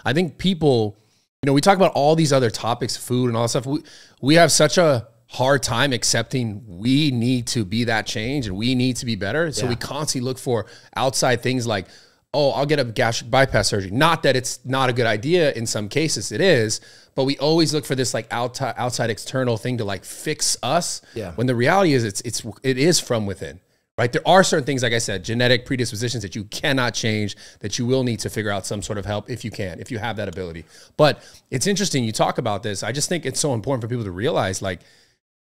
I think people, you know, we talk about all these other topics, food and all that stuff. We have such a hard time accepting we need to be that change and we need to be better. So we constantly look for outside things like, oh, I'll get a gastric bypass surgery. Not that it's not a good idea. In some cases it is, but we always look for this like outside external thing to like fix us. Yeah. When the reality is it is from within, right? There are certain things, like I said, genetic predispositions that you cannot change, that you will need to figure out some sort of help if you can, if you have that ability. But it's interesting you talk about this. I just think it's so important for people to realize like,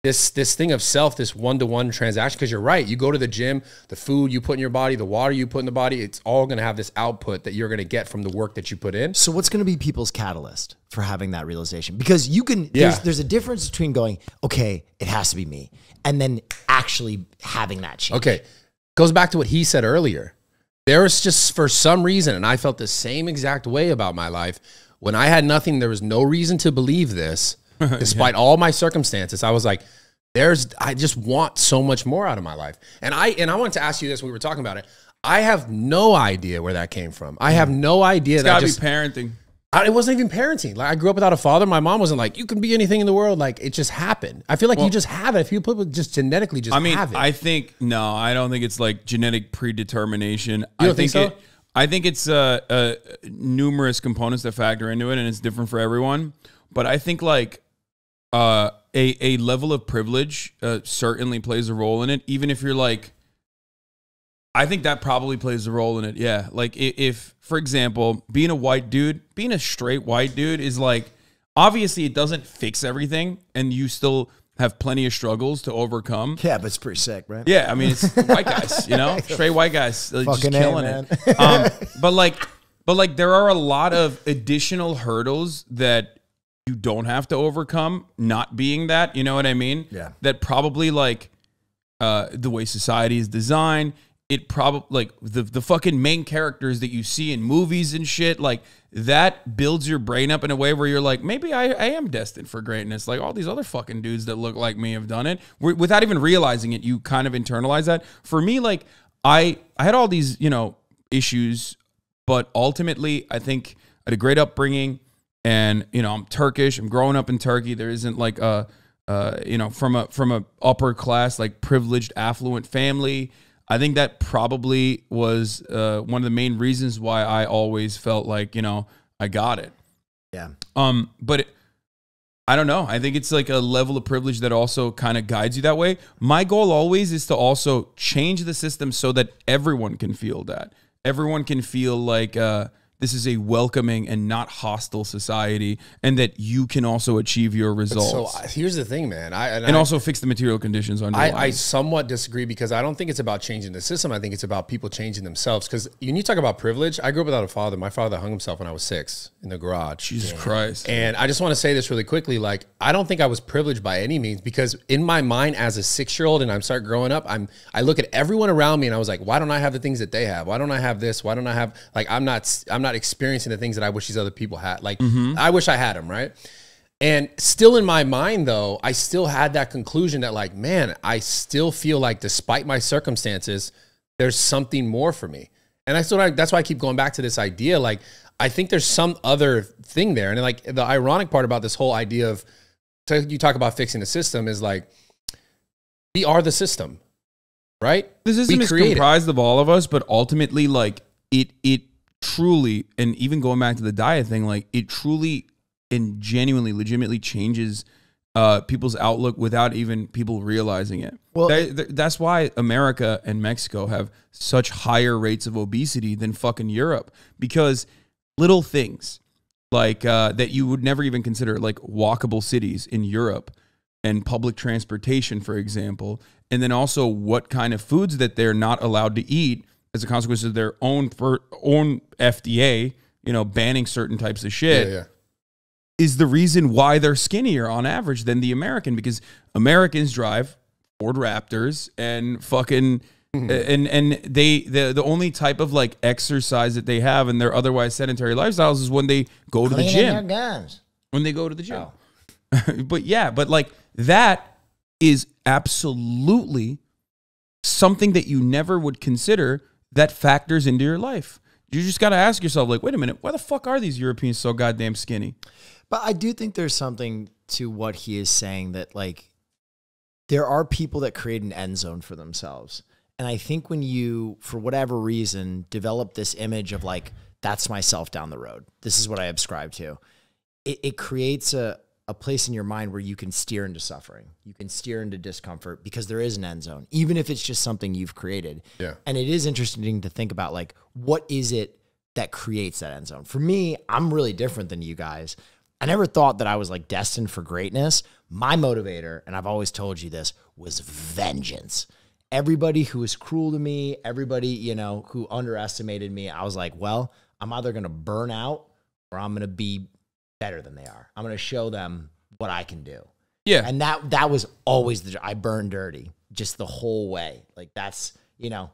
this thing of self, this one-to-one transaction, because you're right. You go to the gym, the food you put in your body, the water you put in the body, it's all going to have this output that you're going to get from the work that you put in. So what's going to be people's catalyst for having that realization? Because you can, there's a difference between going, okay, it has to be me, and then actually having that change. Okay. Goes back to what he said earlier. There was just, for some reason, and I felt the same exact way about my life, when I had nothing, there was no reason to believe this. Despite all my circumstances, I was like, I just want so much more out of my life. And I wanted to ask you this when we were talking about it. I have no idea where that came from. I have no idea. It's gotta be parenting. It wasn't even parenting. Like, I grew up without a father. My mom wasn't like, you can be anything in the world. Like, it just happened. I feel like you just have it. If people just genetically just have it. I think, no, I don't think it's like genetic predetermination. You don't think so? I think it's numerous components that factor into it, and it's different for everyone. But I think like, a level of privilege certainly plays a role in it. Even if you're like, I think that probably plays a role in it. Yeah. Like if, for example, being a straight white dude is like, obviously it doesn't fix everything and you still have plenty of struggles to overcome. Yeah, but it's pretty sick, right? Yeah. I mean, it's white guys, you know, straight white guys just killing it. But like there are a lot of additional hurdles that you don't have to overcome not being that, you know what I mean? Yeah. That probably like the way society is designed, it probably like the fucking main characters that you see in movies and shit, like that builds your brain up in a way where you're like, maybe I am destined for greatness. Like all these other fucking dudes that look like me have done it. Without even realizing it, you kind of internalize that. For me, like I had all these, you know, issues, but ultimately I think I had a great upbringing. And, you know, I'm Turkish. I'm growing up in Turkey. There isn't like you know, from a upper class, like privileged, affluent family. I think that probably was one of the main reasons why I always felt like, you know, I got it. Yeah. But I don't know. I think it's like a level of privilege that also kind of guides you that way. My goal always is to also change the system so that everyone can feel that. Everyone can feel like this is a welcoming and not hostile society, and that you can also achieve your results. So here's the thing, man. And also fix the material conditions on your life. I somewhat disagree because I don't think it's about changing the system. I think it's about people changing themselves. Because when you talk about privilege, I grew up without a father. My father hung himself when I was 6 in the garage. Jesus Christ. And I just want to say this really quickly. Like, I don't think I was privileged by any means, because in my mind as a 6-year-old and I start growing up, I look at everyone around me and I was like, why don't I have the things that they have? Why don't I have this? Why don't I have, like, I'm not experiencing the things that I wish these other people had. Like, I wish I had them, right? And still in my mind, though, I still had that conclusion that, like, man, I still feel like despite my circumstances, there's something more for me. And that's why I keep going back to this idea. Like, I think there's some other thing there. And like the ironic part about this whole idea of, so you talk about fixing the system, is like, we are the system, right? The system is comprised of all of us, but ultimately, like, it truly, and even going back to the diet thing, like, it truly and genuinely, legitimately changes people's outlook without even people realizing it. Well, that's why America and Mexico have such higher rates of obesity than fucking Europe, because little things like that you would never even consider, like walkable cities in Europe and public transportation, for example, and then also what kind of foods that they're not allowed to eat as a consequence of their own FDA, you know, banning certain types of shit, is the reason why they're skinnier on average than the American, because Americans drive Ford Raptors and fucking and the only type of like exercise that they have in their otherwise sedentary lifestyles is when they go to the gym. When they go to the gym. But yeah, but like that is absolutely something that you never would consider that factors into your life. you just got to ask yourself, like, wait a minute, why the fuck are these Europeans so goddamn skinny? But I do think there's something to what he is saying, that like there are people that create an end zone for themselves. And I think when you, for whatever reason, develop this image of like, that's myself down the road, this is what I ascribe to, it creates a place in your mind where you can steer into suffering. You can steer into discomfort because there is an end zone, even if it's just something you've created. Yeah. And it is interesting to think about, like, what is it that creates that end zone? For me, I'm really different than you guys. I never thought that I was like destined for greatness. My motivator, and I've always told you this, was vengeance. Everybody who was cruel to me, everybody, you know, who underestimated me, I was like, well, I'm either going to burn out or I'm going to be better than they are. I'm going to show them what I can do. Yeah. And that was always I burned dirty just the whole way. Like, that's, you know,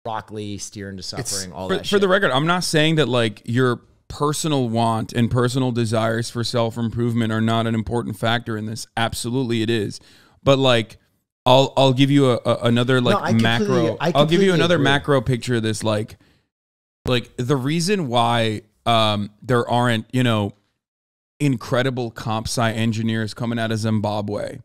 Rock Lee, steer into suffering, all that shit. For the record, I'm not saying that like your personal want and personal desires for self-improvement are not an important factor in this. Absolutely it is. But like, I'll give you another like macro. I'll give you another macro picture of this. Like the reason why there aren't, you know, incredible comp sci engineers coming out of Zimbabwe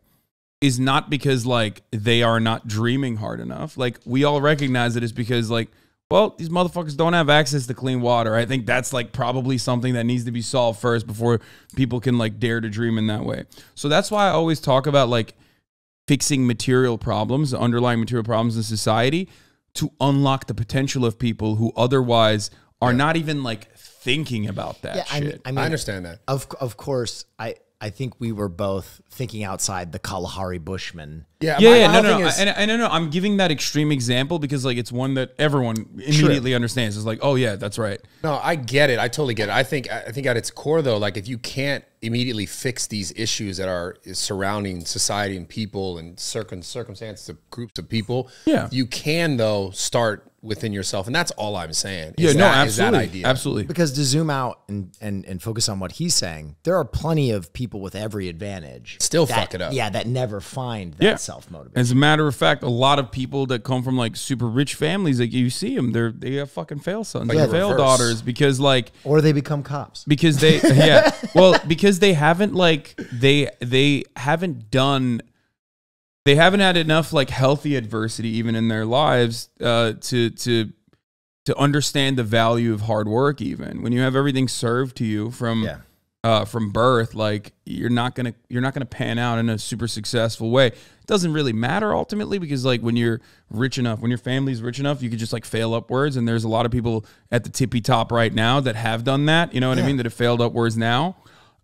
is not because like they are not dreaming hard enough. Like, we all recognize it is because like, well, these motherfuckers don't have access to clean water. I think that's like probably something that needs to be solved first before people can like dare to dream in that way. So that's why I always talk about like fixing material problems, the underlying material problems in society, to unlock the potential of people who otherwise are not even like thinking about that shit. I mean, I understand that. Of course, I think we were both thinking outside the Kalahari Bushman. Yeah, no. I'm giving that extreme example because like it's one that everyone immediately understands. It's like, oh yeah, that's right. No, I get it. I totally get it. I think at its core though, like if you can't immediately fix these issues that are surrounding society and people and circumstances of groups of people, you can though start within yourself, and that's all I'm saying. Absolutely, is that idea. Absolutely. Because to zoom out and focus on what he's saying, there are plenty of people with every advantage still fuck it up. Yeah, that never find that self-motivation. As a matter of fact, a lot of people that come from like super rich families, like you see them, they have fucking fail sons and fail daughters because like, or they become cops because they because they haven't like they haven't had enough like healthy adversity even in their lives to understand the value of hard work. Even when you have everything served to you from birth, like you're not gonna pan out in a super successful way. It doesn't really matter ultimately because like when you're rich enough, when your family's rich enough, you could just like fail upwards. And there's a lot of people at the tippy top right now that have done that. You know what I mean? That have failed upwards now.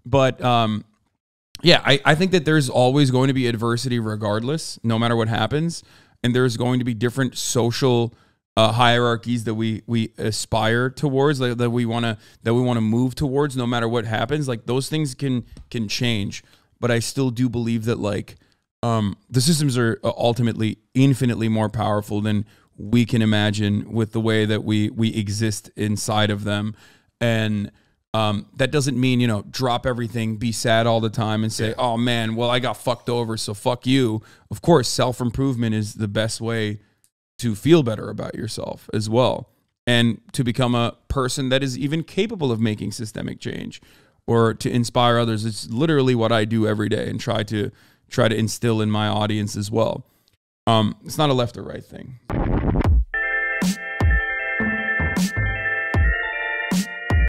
But I think that there's always going to be adversity regardless, no matter what happens. And there's going to be different social hierarchies that we aspire towards, like, that we want to move towards, no matter what happens. Like those things can change, but I still do believe that like the systems are ultimately infinitely more powerful than we can imagine with the way that we exist inside of them. And that doesn't mean, you know, drop everything, be sad all the time and say, oh man, well, I got fucked over, so fuck you. Of course, self-improvement is the best way to feel better about yourself as well, and to become a person that is even capable of making systemic change or to inspire others. It's literally what I do every day and try to instill in my audience as well. It's not a left or right thing.